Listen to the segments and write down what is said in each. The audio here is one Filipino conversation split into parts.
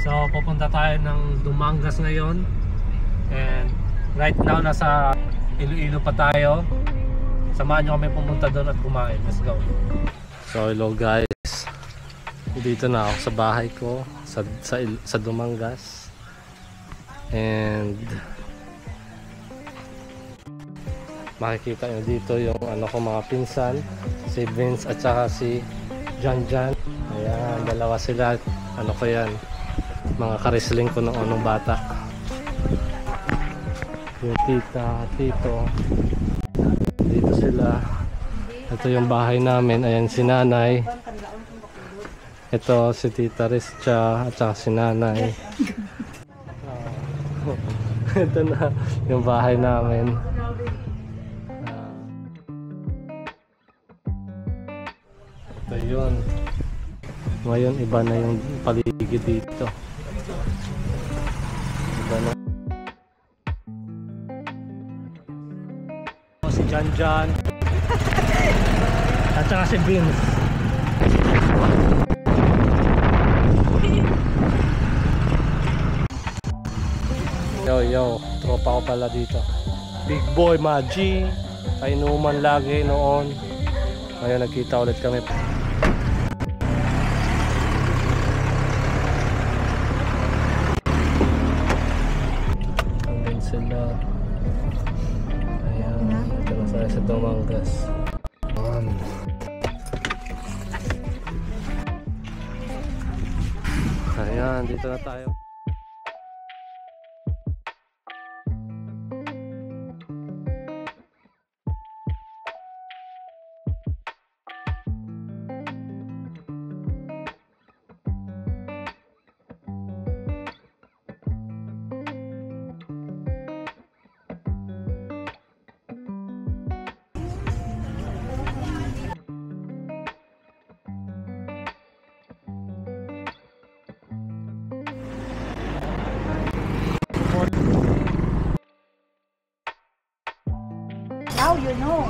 So pupunta tayo ng Dumangas ngayon. And right now nasa Iloilo pa tayo. Samahan nyo kami pumunta doon at kumain. Let's go. So hello guys. Dito na ako sa bahay ko sa Dumangas. And makikita nyo dito yung ano ko mga pinsan, si Vince at saka si Janjan. Ayan, dalawa sila. Ano ko yan, mga karisling ko ng anong bata. Yung tita, tito, dito sila. Ito yung bahay namin. Ayan si nanay. Ito si tita Rischa at saka si nanay. Ito na yung bahay namin. Ito yun. Ngayon iba na yung paligid dito. Iba na. Si Janjan at saka si Vince. Yo, tropa ko pala dito. Big Boy Maji. Kainuman lagi noon. Ngayon nagkita ulit kami. Andun sila. Ayan, ito na tayo sa Dumangas. Ayan, dito na tayo. Now you know.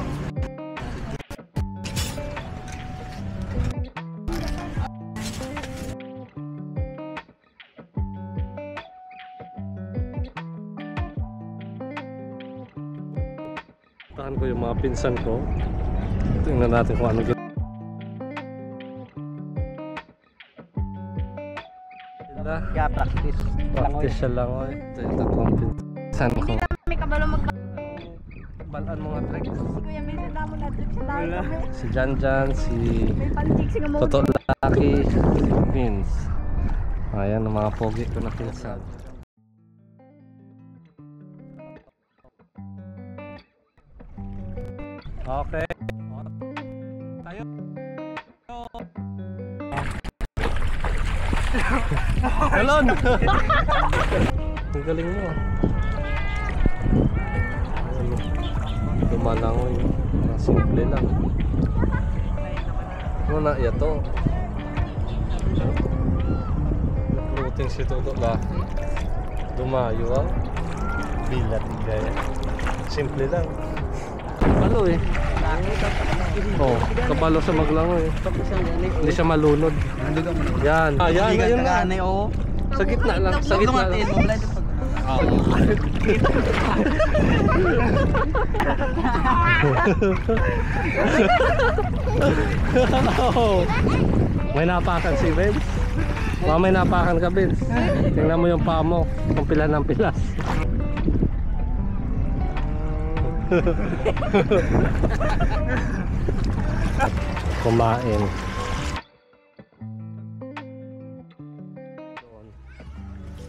Tahan ko yung mga pinsan ko. Tingnan natin kung ano ginawa. Yeah, practice. Practice siya lang. Ito yung tatlong pinsan ko. Hindi na may kabalo Balaan mga tricks. Si Kuya Minsan na mo na trip sa tayo kami. Si Janjan, si May panchik si Gamote. Toto Laki, si Vince. Ayan ang mga pogi ko na pinsan. Okay. Tayo. Talon! Ang galing mo. Lumalangoy. Simple lang. Muna, yato. Nakruting si Toto Laki. Dumayo ang bilat gaya. Simple lang. Kapalo eh. Oh, kapalo sa maglangoy. Hindi siya malunod. Yan. Ayan, ayun na. Sa gitna lang. Sa gitna lang. May napakan si Vince. Baka may napakan ka, Vince. Tingnan mo yung paa mo. Kung pila ng pilas. Kumain.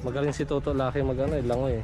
Magaling si Toto Laki magano, langoy eh.